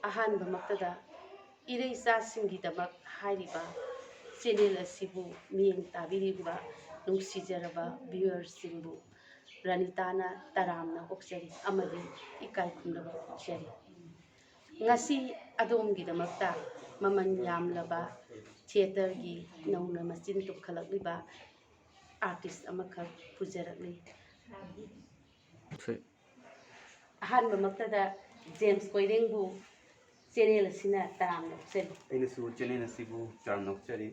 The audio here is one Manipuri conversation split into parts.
ꯑꯍꯥꯟꯕꯃꯛꯇꯗ ꯏꯔꯩꯆꯥꯁꯤꯡꯒꯤꯗꯃꯛ ꯍꯥꯏꯔꯤꯕ ꯆꯦꯅꯦꯜ ꯑꯁꯤꯕꯨ ꯃꯤꯠꯌꯦꯡ ꯇꯥꯕꯤꯔꯤꯕ ꯅꯨꯡꯁꯤꯖꯔꯕ ꯚ꯭ꯌꯨꯋꯔꯁꯤꯡꯕꯨ ꯔꯥꯅꯤꯇꯥꯅ ꯇꯔꯥꯝꯅ ꯑꯣꯛꯆꯔꯤ ꯑꯃꯗꯤ ꯏꯀꯥꯏ ꯈꯨꯝꯅꯕ ꯎꯠꯆꯔꯤ꯫ ꯉꯁꯤ ꯑꯗꯣꯝꯒꯤꯗꯃꯛꯇ ꯃꯃꯜ ꯌꯥꯝꯂꯕ ꯊꯤꯌꯦꯇꯔꯒꯤ ꯅꯧꯅ ꯃꯆꯤꯟ ꯇꯨꯝꯈꯠꯂꯛꯂꯤꯕ आर्टिस्ट अमखक पुजरकली। अहानबमक्तदा जेम्स कोइरेंगबु चैनल असिना तराम नोक्चरी। अइनसु चैनल असिबु तराम नोक्चरी।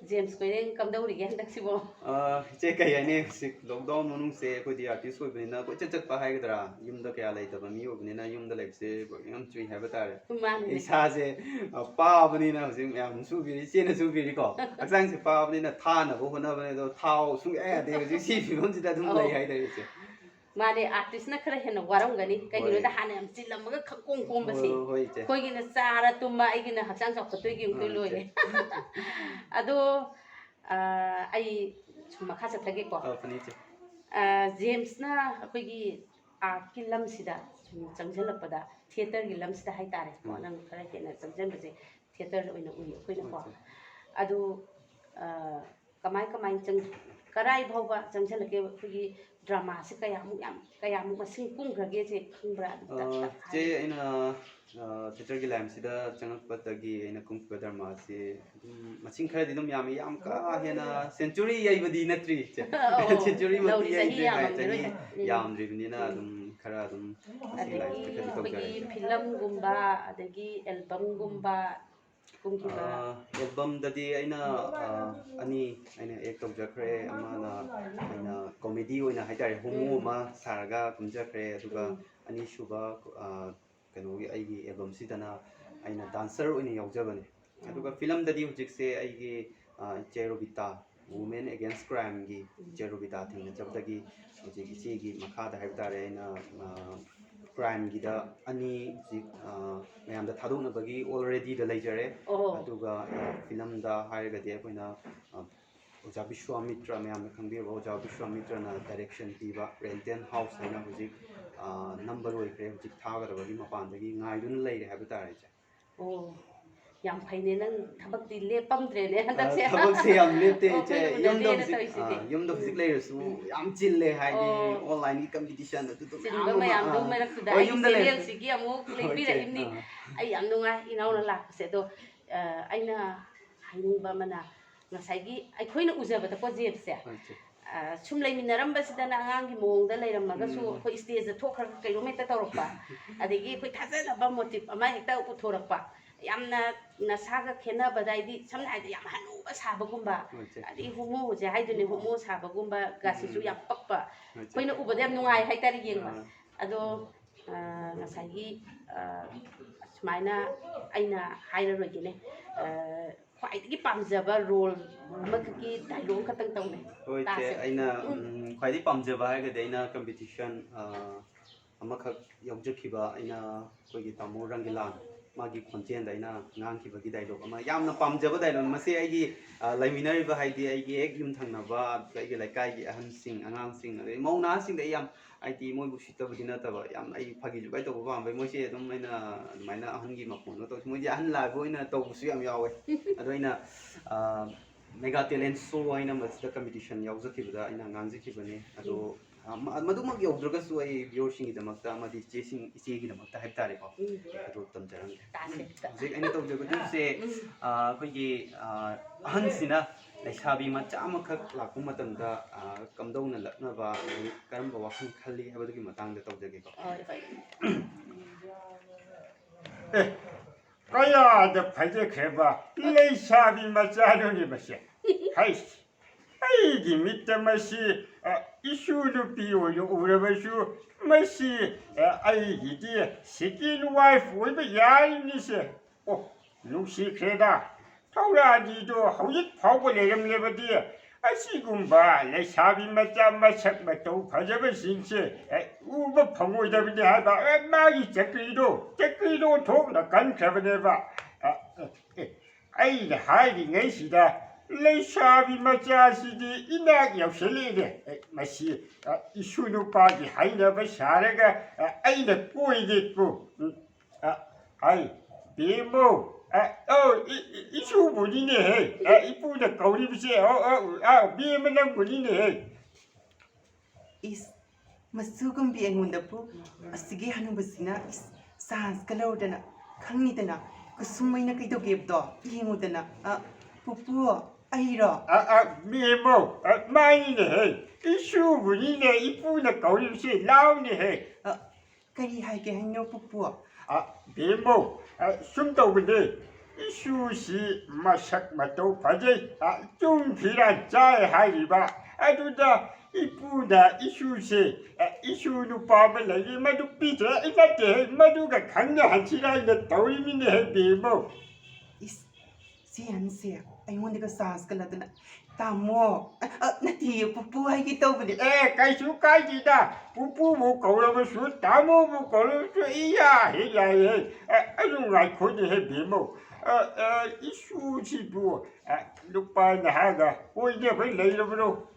जेम्स कोइरेंग कमदौरिगे हंदक्सिबो चे कयाने सिक लॉकडाउन मनुंग से कोदी आर्टिस्ट ओइबनिना को चचक पाहाइगदरा युमदा कया लैतबा मी ओइबनिना युमदा लैबसे यम चुइ हाबा तारे इसासे पाबनिना हजिक याम सुबिरि चेना सुबिरि को अक्सांग से पाबनिना थानबो होनबने दो थाव सुंग ए दे हजिक सी फिममसिदा दुम लै हाइदारिसे माने आर्टिस्ट न खरा हेन वारमगनी कहिरोदा हाने हम चिलमगा खकोंग कोंबसी कोइगिना चारा तुमा आइगिना हक्सांग चौखतोइगी उंतै लोए अदो आई मखा चथगे को जेम्स ना अखोइगी आर्ट की लमसिदा चंगजलपदा थिएटर की लमसिदा हाइ तारे को नंग खरा हेन चंगजनबसे थिएटर ओइना उइ अखोइना को अदो कमाई कमाई चंग कराई भावबा चंगजलके अखोइगी ड्रामा से कयामुक मसिंग कुंग्रगे जे खंब्रा जे इना थिएटर की लाइन सिदा चंगपतगी इना कुंग्र ड्रामा से मसिंग खरदि दुम याम का हेना सेंचुरी याइबदी नत्रि सेंचुरी मति याइदे हाइतनी याम द्रिबनिना दुम खरा दुम मसिंग लाइन टिकट तौजरे फिल्म गुंबा अदगी एल्बम गुंबा एल्बम ददी अनी एक तौजख्रे अना कॉमेडी ओइना हाइतारे होमो अमा सारगा कुमजख्रे अदुगा अनी सुबा कनोगी आइगी एल्बम सिदना अइना डांसर ओइना यावजबने अदुगा फिल्म ददी हुजिकसे आइगी चेरोबिता वुमेन अगेंस्ट क्राइम की चेरोबिता थिंग जबदगी हुजिक इचेगी मखादा हाइतारे अइना क्राइम की अनी मैम थादोनबगी ऑलरेडी लेजरे अदुगा फिल्म दा हाइरगदे अखोइना ओजा विश्वामित्र मैम खंगबीबा ओजा विश्वामित्र ना डायरेक्शन पीबा रेंटेन हाउस हाइना हुजिक नंबर ओइख्रे हुजिक थागदबगी मपानदगी ngaidun leire हाबे तारे जे ओ याम फैने नंग थबकति लेपमद्रेने हंदकसे थबकसे याम लेपते जे युमदो हुजिक लेरसु याम चिल्ले हाइदि ऑनलाइन की कंपटीशन अदुदो मैम दो मरक्तुदा सीरियल सिगी अमुक लेपिरइमनी आई याम नुंगाइ इनाउना लाकसे दो आइना हाइनिबा मना ngसाइगी अखोइना उजबदा को जेबसे सुम लेमिनरमबसिदना आंगांगी मोंगदा लेरमगसु अखोइ स्टेज दा थोखर कैरोमेता तौरपा अदगी अखोइ थाजनबा मोटिव अमा हेक्ता उथोरपा यामना नसागा खेनबदाइदी समना हाइदा याम हनुबा साबगुंबा अदि होमो जे हाइदुने होमो साबगुंबा गासिसु याम पक्पा अखोइना उबदा याम नुंगाइ हाइतारि येंबा अदो ngसाइगी सुमाइना आइना हाइररोइगेने ख्वाइदगी पामजबा रोल अमखकी डायलॉग खतंग तौने होय ते आइना ख्वाइदगी पामजबा हाइगदे आइना कंपटीशन अमखक यौजखिबा आइना कोइगी तामो रंगिलान मागी खोंजेन दाइना ngang डायलॉग अमा यामना पामजबा डायलॉग मसे आइगी लाइमिनरिबा हाइदि आइगी एक युम थंगनबा आइगी लाइकाइगी अहनसिंग अगांगसिंग अदे मौनासिंग दा याम आइति मोइबु सितबदि नतबा याम आइ फागी जुगाइ तौबा पामबै मोइसे अदुम आइना अदुमाइना अहनगी मखोनो तौ मोइजे अहन लाबो आइना तौबुसु याम यावे अदो आइना मेगा टैलेंट शो आइना मसिदा कंपटीशन यावजखिबदा आइना ngangjखिबने अदो मदुमक यौद्रगसु आइ व्यूअर्ससिंगगिदमक्ता अमदि इचेगिदमक्ता हाइबतारेको अदो तमजरंगे हजिक आइना तौजबदुसे अखोइगी अहनसिना लैसाबी मचा अमखक लाकु मतंदा कमदौना लक्नबा करम्बा वाखन खल्ली हाबदुगी मतंगदा तौजगेको कयादा फजखेबा लैसाबी मचादुनी बसे हाइस आइगी मित्तमसी इशु नुपी ओयो उरबसु मसी आइगिदि सेकेंड वाइफ ओइबा याइनिसे ओ नुसिख्रेदा थौरादिदो हौजिक फावबा लेरमलेबदि असिगुम्बा लैसाबी मचा मसक मतौ फजबसिंसे उबा फंगोइदबदि हाबा मागी चक्रीदो थोकना कनख्रबनेबा आइना हाइरिङैसिदा लैसाबी मचासिदी इनाक यौसलेने मसी इशु नुपागी हाइनबा सारगा आइना कोइगेको 아이 비모 이슈분이네 이쁘다 거리비세 비에만 분이네 is masugam bi engunda pu asigi hanu basina is sans kalodana khangidana kusummaina kaido gebdo yengudana pupu airo 비모 마이네 이슈분이네 이쁘다 거리비세 라우네 kari haige hanyo pupu 비모 숨도 이슈시 마삭 마도 바제 좀 비란 짜에 하리바 아두다 이쁘다 이슈시 이슈누 빠벨 레기 마두 피제 이나테 마두가 강력한 지라이나 도이미네 비모 is sianse aingonda ka sans kaladana tamo nati pupu haige tawbani 가이수 가이지다 부부부 거울하면서 다모부 거울하면서 이야 해야해 아주 라이코니 해 비모 이슈지부 루파 나하가 오이게 왜 레이러브로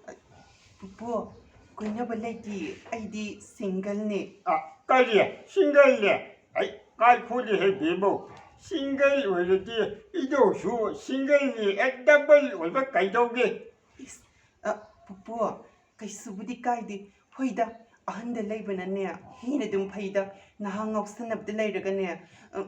pupu kunya balaki aidi single ne 까지 싱글네 가이코니 해 비모 싱글 원래지 이도수 싱글니 액더블 원래 가이도게 is pupu kai subudi kaidi hoida ahanda leibanane hina dum phaida nahangok sanab de leiragane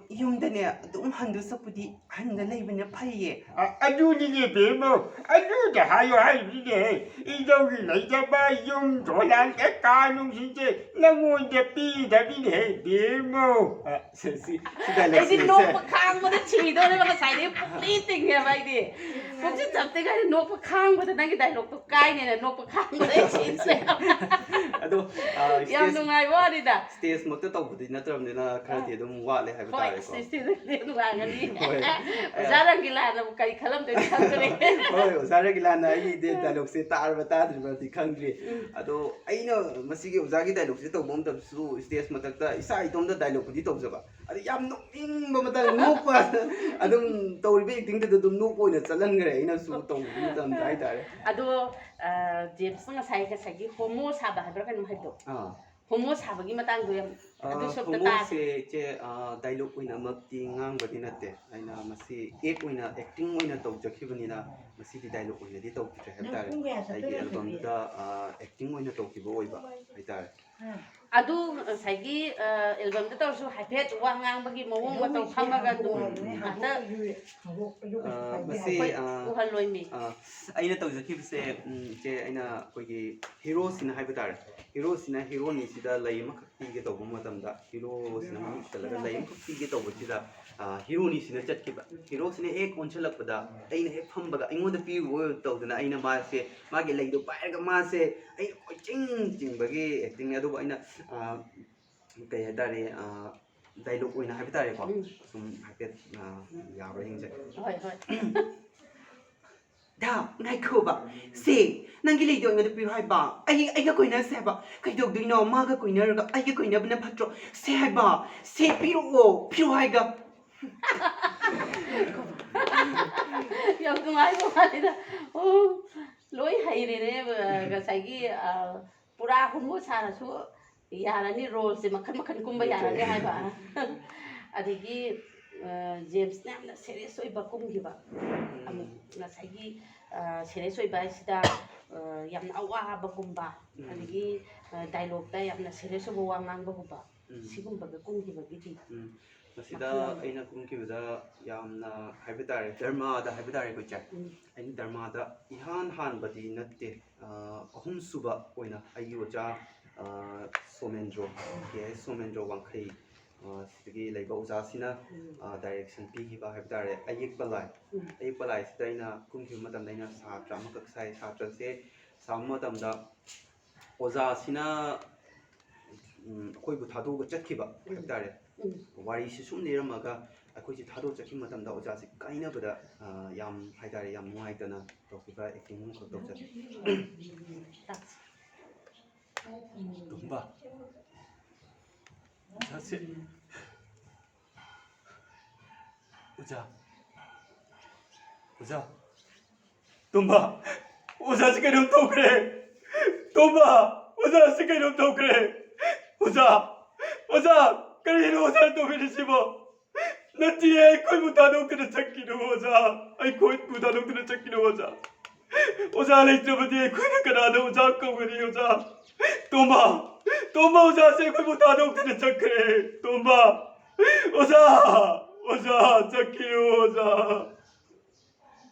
yumdane dum handu sapudi handa leibane phaiye 아주니게 비모 아주다 하요 하이비게 이저기 레이저바 용 도란 까누 신제 나무 이제 삐다비네 비모 ꯑꯩꯗꯤ ꯅꯣꯛꯄ ꯈꯥꯡꯕꯗ ꯁꯤꯗꯧꯔꯦꯕ ꯉꯁꯥꯏꯗꯤ ꯄꯨꯛꯂꯤ ꯇꯤꯡꯉꯦꯕ ꯑꯩꯗꯤ ꯄꯨꯛꯁꯤ ꯆꯞꯇꯦ ꯀꯥꯏꯗ ꯅꯣꯛꯄ ꯈꯥꯡꯕꯗ ꯅꯪꯒꯤ ꯗꯥꯏꯂꯣꯛꯇꯣ ꯀꯥꯏꯅꯦꯅ ꯅꯣꯛꯄ ꯈꯥꯡꯕꯗ ꯑꯩ ꯁꯤꯗꯧꯔꯦ ꯑꯗꯣ ꯌꯥꯝ ꯅꯨꯡꯉꯥꯏꯕ ꯋꯥꯅꯤꯗ ꯁ꯭ꯇꯦꯖ ꯃꯛꯇ ꯇꯧꯕꯗꯤ ꯅꯠꯇ꯭ꯔꯕꯅꯤꯅ ꯈꯔꯗꯤ ꯑꯗꯨꯝ ꯋꯥꯠꯂꯦ ꯍꯥꯏꯕ ꯍꯣꯏ ꯇꯥꯔꯦꯀꯣ ꯁꯤꯗꯗꯤ ꯅꯨꯡꯉꯥꯏꯒꯅꯤ ꯍꯣꯏ. ꯑꯣꯖꯥ ꯔꯪꯒꯤꯂꯥꯅꯕꯨ ꯀꯔꯤ ꯈꯜꯂꯝꯗꯣꯏꯅꯣ ꯈꯪꯗ꯭ꯔꯦ ꯍꯣꯏ ꯑꯣꯖꯥ ꯔꯒꯤꯂꯥꯅ ꯑꯩꯒꯤ ꯗꯥꯏꯂꯣꯛꯁꯦ ꯇꯥꯔꯕ ꯇꯥꯗ꯭ꯔꯤꯕꯗꯤ ꯈꯪꯗ꯭ꯔꯤ ꯑꯗꯣ ꯑꯩꯅ ꯃꯁꯤꯒꯤ ꯑꯣꯖꯥꯒꯤ ꯗꯥꯏꯂꯣꯛꯁꯦ ꯇꯧꯕ ꯃꯇꯝꯗꯁꯨ ꯁ꯭ꯇꯦꯖ ꯃꯊꯛꯇ ꯏꯁꯥ ꯏꯇꯣꯝꯇ ꯗꯥꯏꯂꯣꯛꯄꯨꯗꯤ ꯇꯧꯖꯕ ꯑꯗ ꯌꯥꯝ ꯅꯣꯛꯅꯤꯡꯕ ꯃꯇꯥꯡ ꯅꯣꯛꯄ ꯑꯗꯨꯝ ꯇꯧꯔꯤꯕ ꯑꯦꯛꯇꯤꯡꯗꯨꯗ ꯑꯗꯨꯝ ꯅꯣꯛꯄ ꯑꯣꯏꯅ ꯆꯠꯍꯟꯈ꯭ꯔꯦ ꯑꯩꯅꯁꯨ ꯇꯧꯕ ꯃꯇꯝꯗ ꯍꯥꯏꯇꯥꯔꯦ ꯑꯗꯣ ꯖꯦꯝꯁꯅ ꯉꯁꯥꯏꯒꯤ ꯍꯣꯃꯣ ꯁꯥꯕ ꯍꯥꯏꯕ꯭ꯔꯥ ꯀꯩꯅꯣꯝ ꯍꯥꯏꯕꯗꯣ ꯍꯣꯃꯣ ꯁꯥꯕꯒꯤ ꯃꯇꯥꯡꯗꯣ ꯌꯥꯝ ꯑꯗꯨ ꯁꯣꯞꯇ ꯇꯥꯔꯦ ꯍꯣꯃꯣꯁꯦ ꯏꯆꯦ ꯗꯥꯏꯂꯣꯛ ꯑꯣꯏꯅꯃꯛꯇꯤ ꯉꯥꯡꯕꯗꯤ ꯅꯠꯇꯦ ꯑꯩꯅ ꯃꯁꯤ ꯑꯣꯏꯅ ꯑꯦꯛꯇꯤꯡ ꯑꯣꯏꯅ ꯇꯧꯖꯈꯤꯕꯅꯤꯅ ꯃꯁꯤꯗꯤ ꯗꯥꯏꯂꯣꯛ ꯑꯣꯏꯅꯗꯤ ꯇꯧꯈꯤꯗ꯭ꯔꯦ ꯍꯥꯏꯕ ꯇꯥꯔꯦ ꯑꯩꯒꯤ ꯑꯦꯜꯕꯝꯗ ꯑꯦꯛꯇꯤꯡ ꯑꯣꯏꯅ ꯇꯧꯈꯤꯕ ꯑꯣꯏꯕ ꯍꯥꯏꯇꯥꯔꯦ ꯑꯗꯨ ꯉꯁꯥꯏꯒꯤ ꯑꯦꯜꯕꯝꯗ ꯇꯧꯔꯁꯨ ꯍꯥꯏꯐꯦꯠ ꯋꯥ ꯉꯥꯡꯕꯒꯤ ꯃꯑꯣꯡ ꯃꯇꯧ ꯈꯪꯉꯒ ꯑꯗꯨꯝ ꯉꯥꯛꯇ ꯃꯁꯤ ꯎꯍꯜꯂꯣꯏ ꯃꯤ ꯑꯩꯅ ꯇꯧꯖꯈꯤꯕꯁꯦ ꯏꯆꯦ ꯑꯩꯅ ꯑꯩꯈꯣꯏꯒꯤ ꯍꯤꯔꯣꯁꯤꯅ ꯍꯥꯏꯕ ꯇꯥꯔꯦ ꯍꯤꯔꯣꯁꯤꯅ ꯍꯤꯔꯣꯅꯤꯁꯤꯗ ꯂꯩ ꯑꯃꯈꯛ ꯄꯤꯒꯦ ꯇꯧꯕ ꯃꯇꯝꯗ ꯍꯤꯔꯣꯁꯤꯅ ꯃꯃꯤꯡ ꯆꯠꯂꯒ ꯂꯩ ꯑꯃꯈꯛ ꯄꯤꯒꯦ ꯇꯧꯕꯁꯤꯗ ꯍꯤꯔꯣꯅꯤꯁꯤꯅ ꯆꯠꯈꯤꯕ ꯍꯤꯔꯣꯁꯤꯅ ꯍꯦꯛ ꯑꯣꯟꯁꯤꯜꯂꯛꯄꯗ ꯑꯩꯅ ꯍꯦꯛ ꯐꯝꯕꯒ ꯑꯩꯉꯣꯟꯗ ꯄꯤꯔꯨꯕ ꯑꯣꯏꯅ ꯇꯧꯗꯅ ꯑꯩꯅ ꯃꯥꯁꯦ ꯃꯥꯒꯤ ꯂꯩꯗꯣ ꯄꯥꯏꯔꯒ ꯃꯥꯁꯦ ꯑꯩꯅ ꯀꯣꯏꯆꯤꯡ ꯆꯤꯡꯕꯒꯤ ꯑꯦꯛꯇꯤꯡꯅꯦ ꯑꯗꯨꯕꯨ ꯑꯩꯅ ꯀꯩ ꯍꯥꯏꯇꯥꯔꯦ ꯗꯥꯏꯂꯣꯛ ꯑꯣꯏꯅ ꯍꯥꯏꯕ ꯇꯥꯔꯦꯀꯣ ꯁꯨꯝ ꯍꯥꯏꯐꯦꯠ ꯌꯥꯕ꯭ꯔꯥ ꯌꯦꯡꯖꯩ ꯍꯣꯏ ꯍꯣꯏ 다 나이코바 세 nangi leidong ngada piru haiba aiga koina se haiba kaidog duino maga koina raga aiga koina bna patro se haiba se piru haiga ꯌꯥꯝ ꯅꯨꯡꯉꯥꯏꯕ ꯋꯥꯅꯤꯗ ꯑꯣ ꯂꯣꯏ ꯍꯩꯔꯦꯅꯦ ꯉꯁꯥꯏꯒꯤ ꯄꯨꯔꯥ ꯍꯣꯃꯣ ꯁꯥꯔꯁꯨ ꯌꯥꯔꯅꯤ ꯔꯣꯜꯁꯦ ꯃꯈꯟ ꯃꯈꯟ ꯀꯨꯝꯕ ꯌꯥꯔꯅꯤ ꯍꯥꯏꯕ ꯑꯗꯒꯤ ꯖꯦꯝꯁꯅ ꯌꯥꯝꯅ ꯁꯦꯔꯤꯌꯁ ꯑꯣꯏꯕ ꯀꯨꯝꯈꯤꯕ ꯑꯃꯨꯛ ꯉꯁꯥꯏꯒꯤ ꯁꯦꯔꯤꯌꯁ ꯑꯣꯏꯕ ꯍꯥꯏꯁꯤꯗ ꯌꯥꯝꯅ ꯑꯋꯥꯕꯒꯨꯝꯕ ꯑꯗꯒꯤ ꯗꯥꯏꯂꯣꯛꯇ ꯌꯥꯝꯅ ꯁꯦꯔꯤꯌꯁ ꯑꯣꯏꯕ ꯋꯥ ꯉꯥꯡꯕꯒꯨꯝꯕ ꯁꯤꯒꯨꯝꯕꯒ ꯀꯨꯝꯈꯤꯕꯒꯤꯗꯤ ꯃꯁꯤꯗ ꯑꯩꯅ ꯀꯨꯝꯈꯤꯕꯗ ꯌꯥꯝꯅ ꯍꯥꯏꯕ ꯇꯥꯔꯦ ꯙꯔꯃꯥꯗ ꯍꯥꯏꯕ ꯇꯥꯔꯦ ꯑꯩꯈꯣꯏ ꯆꯥꯏ ꯑꯩꯅ ꯙꯔꯃꯥꯗ ꯏꯍꯥꯟ ꯍꯥꯟꯕꯗꯤ ꯅꯠꯇꯦ ꯑꯍꯨꯝꯁꯨꯕ ꯑꯣꯏꯅ ꯑꯩꯒꯤ ꯑꯣꯖꯥ ꯁꯣꯃꯦꯟꯗ꯭ꯔꯣ ꯁꯣꯃꯦꯟꯗ꯭ꯔꯣ ꯋꯥꯡꯈꯩ ꯁꯤꯗꯒꯤ ꯂꯩꯕ ꯑꯣꯖꯥꯁꯤꯅ ꯗꯥꯏꯔꯦꯛꯁꯟ ꯄꯤꯈꯤꯕ ꯍꯥꯏꯕ ꯇꯥꯔꯦ ꯑꯌꯦꯛꯄ ꯂꯥꯏ ꯑꯌꯦꯛꯄ ꯂꯥꯏꯁꯤꯗ ꯑꯩꯅ ꯀꯨꯝꯈꯤꯕ ꯃꯇꯝꯗ ꯑꯩꯅ ꯁꯥꯇ꯭ꯔ ꯑꯃꯈꯛ ꯁꯥꯏ ꯁꯥꯇ꯭ꯔꯁꯦ ꯁꯥꯕ ꯃꯇꯝꯗ ꯑꯣꯖꯥꯁꯤꯅ ꯑꯩꯈꯣꯏꯕꯨ ꯊꯥꯗꯣꯛꯑꯒ ꯆꯠꯈꯤꯕ ꯍꯥꯏꯕ ꯇꯥꯔꯦ ꯋꯥꯔꯤꯁꯤ ꯁꯨꯝ ꯂꯤꯔꯝꯃꯒ ꯑꯩꯈꯣꯏꯁꯤ ꯊꯥꯗꯣꯛ ꯆꯠꯈꯤꯕ ꯃꯇꯝꯗ ꯑꯣꯖꯥꯁꯤ ꯀꯥꯏꯅꯕꯗ ꯌꯥꯝ ꯍꯥꯏꯇꯥꯔꯦ ꯌꯥꯝ ꯅꯨꯡꯉꯥꯏꯇꯅ ꯇꯧꯈꯤꯕ ꯑꯦꯛꯇꯤꯡ ꯑꯃꯈꯛ ꯇꯧꯖꯈꯤ ꯇꯨꯝꯕ ꯑꯣꯖꯥꯁꯦ ꯑꯣꯖꯥ ꯇꯨꯝꯕ ꯑꯣꯖꯥꯁꯤ ꯀꯩꯅꯣꯝ ꯇꯧꯈ꯭ꯔꯦ ꯇꯨꯝꯕ ꯑꯣꯖꯥꯁꯤ ꯀꯩꯅꯣꯝ ꯇꯧꯈ꯭ꯔꯦ ꯑꯣꯖꯥ ꯀꯔꯤꯅꯣ ꯑꯣꯖꯥ ꯇꯧꯕꯤꯔꯤꯁꯤꯕꯣ ꯅꯠꯇꯦ ꯑꯩꯈꯣꯏꯕꯨ ꯊꯥꯗꯣꯛꯇꯨꯅ ꯆꯠꯈꯤꯅꯨ ꯑꯣꯖꯥ ꯑꯩꯈꯣꯏꯕꯨ ꯊꯥꯗꯣꯛꯇꯨꯅ ꯆꯠꯈꯤꯅꯨ ꯑꯣꯖꯥ ꯑꯣꯖꯥ ꯂꯩꯇ꯭ꯔꯕꯗꯤ ꯑꯩꯈꯣꯏꯅ ꯀꯅꯥꯗ ꯑꯣꯖꯥ ꯀꯧꯒꯅꯤ ꯑꯣꯖा ꯇꯣꯝꯕ ꯇꯣꯝꯕ ꯑꯣꯖꯥꯁꯦ ꯑꯩꯈꯣꯏꯕꯨ ꯊꯥꯗꯣꯛꯇꯨꯅ ꯆꯠꯈ꯭ꯔꯦ ꯇꯣꯝꯕ ꯑꯣꯖꯥ ꯑꯣꯖꯥ ꯆꯠꯈꯤꯅꯨ ꯑꯣꯖꯥ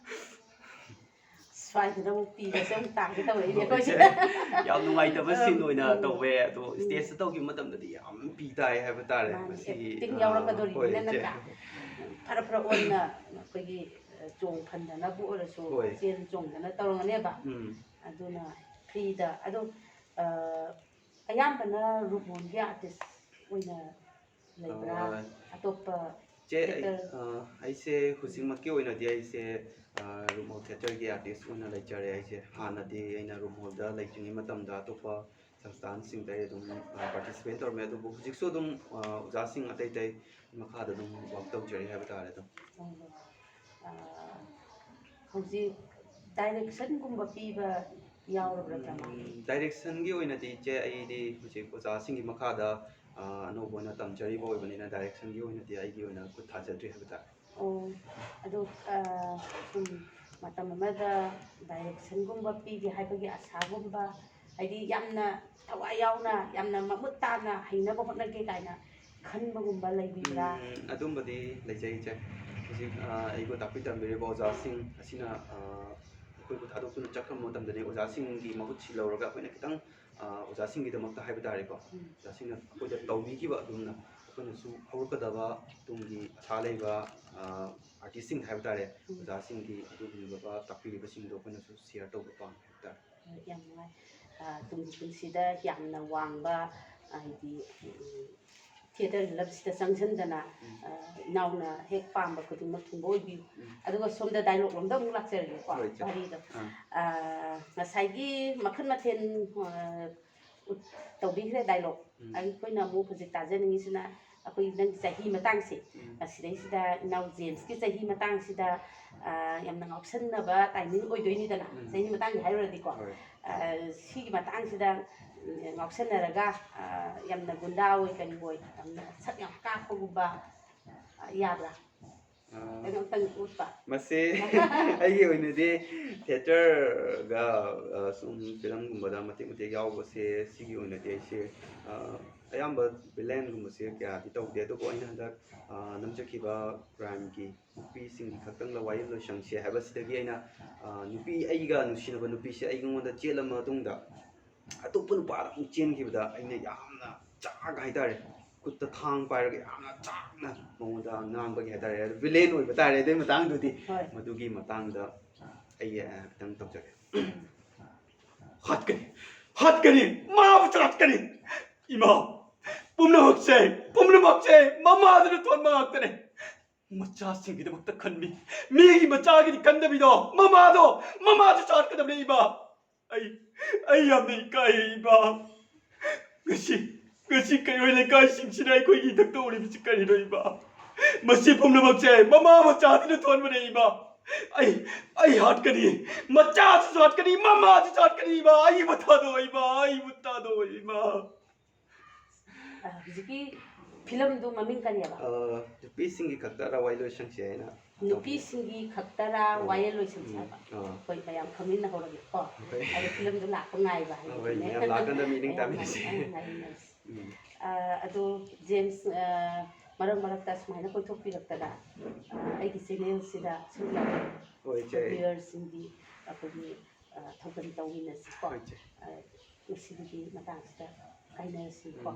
ꯁ꯭ꯋꯥꯏꯗꯅ ꯑꯃꯨꯛ ꯄꯤꯕꯁꯦ ꯑꯃꯨꯛ ꯇꯥꯒꯦ ꯇꯧꯔꯛꯏꯅꯦ ꯑꯩꯈꯣꯏꯁꯦ ꯌꯥꯝ ꯅꯨꯡꯉꯥꯏꯇꯕ ꯁꯤꯟ ꯑꯣꯏꯅ ꯇꯧꯋꯦ ꯑꯗꯣ ꯁ꯭ꯇꯦꯖꯇ ꯇꯧꯈꯤꯕ ꯃꯇꯝꯗꯗꯤ ꯌꯥꯝ ꯄꯤ ꯇꯥꯏ ꯍꯥꯏꯕ ꯇꯥꯔꯦ ꯃꯁꯤ ꯑꯦꯛꯇꯤꯡ ꯍꯣꯏ ꯌꯥꯎꯔꯛꯀꯗꯣꯔꯤꯅꯤꯅ ꯏꯆꯦ ꯅꯠꯇ꯭ꯔꯥ ꯐꯔ ꯐꯔ ꯑꯣꯟꯅ ꯑꯩꯈꯣꯏꯒꯤ ꯆꯣꯡ ꯐꯟꯗꯅꯕꯨ ꯑꯣꯏꯔꯁꯨ ꯍꯣꯏ. ꯆꯦꯟ ꯆꯣꯡꯗꯅ ꯇꯧꯔꯝꯒꯅꯦꯕ ꯎꯝ ꯑꯗꯨꯅ ꯐ꯭ꯔꯤꯗ ꯑꯗꯣ ꯑꯌꯥꯝꯕꯅ ꯔꯨꯃꯣꯟꯒꯤ ꯑꯥꯔꯇꯤꯁ ꯑꯣꯏꯅ ꯂꯩꯕ꯭ꯔꯥ ꯑꯇꯣꯞꯄ ꯆꯦ theater ꯑꯩꯁꯦ ꯍꯧꯖꯤꯛꯃꯛꯀꯤ ꯑꯣꯏꯅꯗꯤ ꯑꯩꯁꯦ ꯔꯨꯝ ꯍꯣꯜ ꯊꯤꯌꯦꯇꯔꯒꯤ ꯑꯥꯔꯇꯤꯁ ꯑꯣꯏꯅ ꯂꯩꯖꯔꯦ ꯑꯩꯁꯦ ꯍꯥꯟꯅꯗꯤ ꯑꯩꯅ ꯔꯨꯝ ꯍꯣꯜꯗ ꯂꯩꯇ꯭ꯔꯤꯉꯩ ꯃꯇꯝꯗ ꯑꯇꯣꯞꯄ ꯁꯪꯁꯊꯥꯟꯁꯤꯡꯗ ꯑꯩ ꯑꯗꯨꯝ ꯄꯥꯔꯇꯤꯁꯤꯄꯦꯠ ꯇꯧꯔꯝꯃꯦ ꯑꯗꯨꯕꯨ ꯍꯧꯖꯤꯛꯁꯨ ꯑꯗꯨꯝ ꯑꯣꯖꯥꯁꯤꯡ ꯑꯇꯩ ꯑꯇꯩ ꯃꯈꯥꯗ ꯑꯗꯨꯝ ꯋꯥꯛ ꯇꯧꯖꯔꯤ ꯍꯥꯏꯕ ꯇꯥꯔꯦ ꯑꯗꯨꯝ ꯍꯧꯖꯤꯛ ꯗꯥꯏꯔꯦꯛꯁꯟꯒꯨꯝꯕ ꯄꯤꯕ ꯌꯥꯎꯔꯕ꯭ꯔꯥ ꯗ꯭ꯔꯃꯥ ꯗꯥꯏꯔꯦꯛꯁꯟꯒꯤ ꯑꯣꯏꯅꯗꯤ ꯏꯆꯦ ꯑꯩꯗꯤ ꯍꯧꯖꯤꯛ ꯑꯣꯖꯥꯁꯤꯡꯒꯤ ꯃꯈꯥꯗ ꯑꯅꯧꯕ ꯑꯣꯏꯅ ꯇꯝꯖꯔꯤꯕ ꯑꯣꯏꯕꯅꯤꯅ ꯗꯥꯏꯔꯦꯛꯁꯟꯒꯤ ꯑꯣꯏꯅꯗꯤ ꯑꯩꯒꯤ ꯑꯣꯏꯅ ꯈꯨꯠ ꯊꯥꯖꯗ꯭ꯔꯤ ꯍꯥꯏꯕ ꯇꯥꯔꯦ ꯑꯣ ꯑꯗꯣ ꯁꯨꯝ ꯃꯇꯝ ꯑꯃꯗ ꯗꯥꯏꯔꯦꯛꯁꯟꯒꯨꯝꯕ ꯄꯤꯒꯦ ꯍꯥꯏꯕꯒꯤ ꯑꯁꯥꯒꯨꯝꯕ ꯍꯥꯏꯗꯤ ꯌꯥꯝꯅ ꯊꯋꯥꯏ ꯌꯥꯎꯅ ꯌꯥꯝꯅ ꯃꯃꯨꯠ ꯇꯥꯅ ꯍꯩꯅꯕ ꯍꯣꯠꯅꯒꯦ ꯀꯥꯏꯅ ꯈꯟꯕꯒꯨꯝꯕ ꯂꯩꯕꯤꯕ꯭ꯔꯥ ꯑꯗꯨꯝꯕꯗꯤ ꯂꯩꯖꯩ ꯏꯆꯦ ꯍꯧꯖꯤꯛ ꯑꯩꯕꯨ ꯇꯥꯛꯄꯤ ꯇꯝꯕꯤꯔꯤꯕ ꯑꯣꯖꯥꯁꯤꯡ ꯑꯁꯤꯅ ꯑꯩꯈꯣꯏꯕꯨ ꯊꯥꯗꯣꯛꯇꯨꯅ ꯆꯠꯈ꯭ꯔꯕ ꯃꯇꯝꯗꯗꯤ ꯑꯣꯖꯥꯁꯤꯡꯒꯤ ꯃꯍꯨꯠ ꯁꯤꯜꯍꯧꯔꯒ ꯑꯩꯈꯣꯏꯅ ꯈꯤꯇꯪ ꯑꯣꯖꯥꯁꯤꯡꯒꯤꯗꯃꯛꯇ ꯍꯥꯏꯕ ꯇꯥꯔꯦꯀꯣ ꯑꯣꯖꯥꯁꯤꯡꯅ ꯑꯩꯈꯣꯏꯗ ꯇꯧꯕꯤꯈꯤꯕ ꯑꯗꯨꯝꯅ ꯑꯩꯈꯣꯏꯅꯁꯨ ꯍꯧꯔꯛꯀꯗꯕ ꯇꯨꯡꯒꯤ ꯑꯁꯥ ꯂꯩꯕ ꯑꯥꯔꯇꯤꯁꯁꯤꯡ ꯍꯥꯏꯕ ꯇꯥꯔꯦ ꯑꯣꯖꯥꯁꯤꯡꯒꯤ ꯑꯗꯨꯒꯨꯝꯂꯕ ꯇꯥꯛꯄꯤꯔꯤꯕꯁꯤꯡꯗꯣ ꯑꯩꯈꯣꯏꯅꯁꯨ ꯁꯤꯌꯔ ꯇꯧꯕ ꯄꯥꯝꯃꯦ ꯍꯥꯏꯕ ꯇꯥꯔꯦ ꯌꯥꯝ ꯅꯨꯡꯉꯥꯏ ꯇꯨꯡꯒꯤ ꯄꯨꯟꯁꯤꯗ ꯌꯥꯝꯅ ꯋꯥꯡꯕ ꯍꯥꯏꯗꯤ ꯊꯤꯌꯦꯇꯔ ꯂꯝꯁꯤꯗ ꯆꯪꯁꯤꯟꯗꯅ ꯏꯅꯥꯎꯅ ꯍꯦꯛ ꯄꯥꯝꯕ ꯈꯨꯗꯤꯡꯃꯛ ꯊꯨꯡꯕ ꯑꯣꯏꯕꯤꯌꯨ ꯑꯗꯨꯒ ꯁꯣꯝꯗ ꯗꯥꯏꯂꯣꯛ ꯂꯣꯝꯗ ꯑꯃꯨꯛ ꯂꯥꯛꯆꯔꯒꯦꯀꯣ ꯋꯥꯔꯤꯗꯣ ꯉꯁꯥꯏꯒꯤ ꯃꯈꯜ ꯃꯊꯦꯜ ꯇꯧꯕꯤꯈ꯭ರೆ ꯗꯥꯏꯂꯣꯛ ꯑꯩꯈꯣꯏꯅ ꯑꯃꯨꯛ ꯍꯧꯖꯤꯛ ꯇꯥꯖꯅꯤꯡꯉꯤꯁꯤꯅ ꯑꯩꯈꯣꯏ ꯅꯪꯒꯤ ꯆꯍꯤ ꯃꯇꯥꯡꯁꯦ ꯑꯁꯤꯗꯩꯁꯤꯗ ꯏꯅꯥꯎ ꯖꯦꯝꯁꯀꯤ ꯆꯍꯤ ꯃꯇꯥꯡꯁꯤda ꯌꯥꯝꯅ ꯉꯥꯎꯁꯟꯅꯕ ꯇꯥꯏꯃꯤꯡ ꯑꯣꯏꯗꯣꯏꯅꯤꯗꯅ ꯆꯍꯤ ꯃꯇꯥꯡꯒꯤ ꯍꯥꯏꯔꯨꯔꯗꯤꯀꯣ ꯁꯤꯒꯤ ꯃꯇꯥꯡꯁꯤꯗ ꯉꯥꯎꯁꯟꯅꯔꯒ ꯌꯥꯝꯅ ꯒꯨꯟꯗꯥ ꯑꯣꯏ ꯀꯔꯤ ꯑꯣꯏ ꯌꯥꯝꯅ ꯁꯛ ꯌꯥꯝ ꯀꯥꯞꯄꯒꯨꯝꯕ ꯌꯥꯕ꯭ꯔꯥ ꯀꯩꯅꯣꯝꯇꯪ ꯎꯠꯄ ꯃꯁꯤ ꯑꯩꯒꯤ ꯑꯣꯏꯅꯗꯤ ꯊꯤꯌꯦꯇꯔꯒ ꯁꯨꯝ ꯐꯤꯂꯝꯒꯨꯝꯕꯗ ꯃꯇꯦꯛ ꯃꯇꯦꯛ ꯌꯥꯎꯕꯁꯦ ꯁꯤꯒꯤ ꯑꯣꯏꯅꯗꯤ ꯑꯩꯁꯦ ꯑꯌꯥꯝꯕ ꯚꯤꯂꯦꯟꯒꯨꯝꯕꯁꯦ ꯀꯌꯥꯗꯤ ꯇꯧꯗꯦ ꯑꯗꯨꯕꯨ ꯑꯩꯅ ꯍꯟꯗꯛ ꯅꯝꯖꯈꯤꯕ ꯀ꯭ꯔꯥꯏꯝꯒꯤ ꯅꯨꯄꯤꯁꯤꯡꯒꯤ ꯈꯛꯇꯪꯗ ꯋꯥꯌꯦꯜ ꯂꯣꯏꯁꯪꯁꯦ ꯍꯥꯏꯕꯁꯤꯗꯒꯤ ꯑꯩꯅ ꯅꯨꯄꯤ ꯑꯩꯒ ꯅꯨꯡꯁꯤꯅꯕ ꯅꯨꯄꯤꯁꯦ ꯑꯩꯉꯣꯟꯗ ꯆꯦꯜꯂ ꯃꯇꯨꯡꯗ ꯑꯇꯣꯞꯄ ꯅꯨꯄꯥꯗ ꯑꯃꯨꯛ ꯆꯦꯟꯈꯤꯕꯗ ꯑꯩꯅ ꯌꯥꯝꯅ ꯆꯥꯛꯑꯒ ꯍꯥꯏꯇꯥꯔꯦ ꯈꯨꯠꯇ ꯊꯥꯡ ꯄꯥꯏꯔꯒ ꯌꯥꯝꯅ ꯆꯥꯛꯅ ꯃꯉꯣꯟꯗ ꯉꯥꯡꯕꯒꯤ ꯍꯥꯏꯇꯥꯔꯦ ꯚꯤꯂꯦꯟ ꯑꯣꯏꯕ ꯇꯥꯔꯦ ꯑꯗꯨꯒꯤ ꯃꯇꯥꯡꯗꯨꯗꯤ ꯃꯗꯨꯒꯤ ꯃꯇꯥꯡꯗ ꯑꯩ ꯈꯤꯇꯪ ꯇꯧꯖꯒꯦ ꯍꯥꯠꯀꯅꯤ ꯍꯥꯠꯀꯅꯤ ꯃꯥꯕꯨꯁꯨ ꯍꯥꯠꯀꯅꯤ ꯏꯃꯥ ꯄꯨꯝꯅꯃꯛꯁꯦ ꯃꯃꯥꯗꯨꯅ ꯊꯣꯟꯕ ꯉꯥꯛꯇꯅꯦ ꯃꯆꯥꯁꯤꯡꯒꯤꯗꯃꯛꯇ ꯈꯟꯕꯤ ꯃꯤꯒꯤ ꯃꯆꯥꯒꯤꯗꯤ ꯈꯟꯗꯕꯤꯗꯣ ꯃꯃꯥꯁꯨ ꯆꯥꯠꯀꯗꯕꯅꯤ ꯏꯃꯥ ꯑꯩ ꯌꯥꯝꯅ ꯏꯀꯥꯏ ꯏꯃꯥ ꯉꯁꯤ ꯀꯩꯔꯣꯏ ꯂꯩꯀꯥꯏꯁꯤꯡꯁꯤꯅ ꯑꯩꯈꯣꯏꯒꯤ ꯏꯊꯛꯇ ꯎꯔꯤꯕꯁꯤ ꯀꯔꯤꯅꯣ ꯏꯃꯥ ꯃꯁꯤ ꯄꯨꯝꯅꯃꯛꯁꯦ ꯃꯃꯥ ꯃꯆꯥꯗꯨꯅ ꯊꯣꯟꯕꯅꯦ ꯏꯃꯥ ꯑꯩ ꯍꯥꯠꯀꯅꯤ ꯃꯆꯥꯁꯨ ꯍꯥꯠꯀꯅꯤ ꯃꯃꯥꯁꯨ ꯍꯥꯠꯀꯅꯤ ꯏꯃꯥ ꯑꯩꯕꯨ ꯊꯥꯗꯣꯛꯑꯣ ꯏꯃꯥ ꯍꯧꯖꯤꯛꯀꯤ ꯐꯤꯂꯝꯗꯨ ꯃꯃꯤꯡ ꯀꯔꯤꯑꯕ ꯅꯨꯄꯤꯁꯤꯡꯒꯤ ꯈꯛꯇꯔ ꯋꯥꯌꯦꯜ ꯂꯣꯏꯁꯪꯁꯦ ꯑꯩꯅ ꯅꯨꯄꯤꯁꯤꯡꯒꯤ ꯈꯛꯇꯔꯥ ꯋꯥꯌꯦꯜ ꯂꯣꯏꯁꯪꯁꯦ ꯍꯥꯏꯕ ꯑꯩꯈꯣꯏ ꯃꯌꯥꯝ ꯈꯪꯃꯤꯟꯅꯍꯧꯔꯒꯦꯀꯣ ꯑꯗꯣ ꯐꯤꯂꯝꯗꯨ ꯂꯥꯛꯄ ꯉꯥꯏꯕ ꯍꯥꯏꯕꯗꯨꯅꯦ ꯃꯌꯥꯝ ꯂꯥꯛꯀꯥꯟꯗ ꯃꯤꯅꯤꯡ ꯇꯥꯃꯤꯟꯅꯁꯤ ꯑꯗꯣ ꯖꯦꯝꯁ ꯃꯔꯛ ꯃꯔꯛꯇ ꯁꯨꯃꯥꯏꯅ ꯀꯣꯏꯊꯣꯛꯄꯤꯔꯛꯇꯅ ꯑꯩꯒꯤ ꯆꯦꯅꯦꯜꯁꯤꯗ ꯁꯨꯝ ꯚꯤꯌꯔꯁꯤꯡꯒꯤ ꯑꯩꯈꯣꯏꯒꯤ ꯊꯧꯒꯜ ꯇꯧꯃꯤꯟꯅꯁꯤꯀꯣ ꯉꯁꯤꯒꯤ ꯃꯇꯥꯡꯁꯤꯗ ꯀꯥꯏꯅꯔꯁꯤꯀꯣ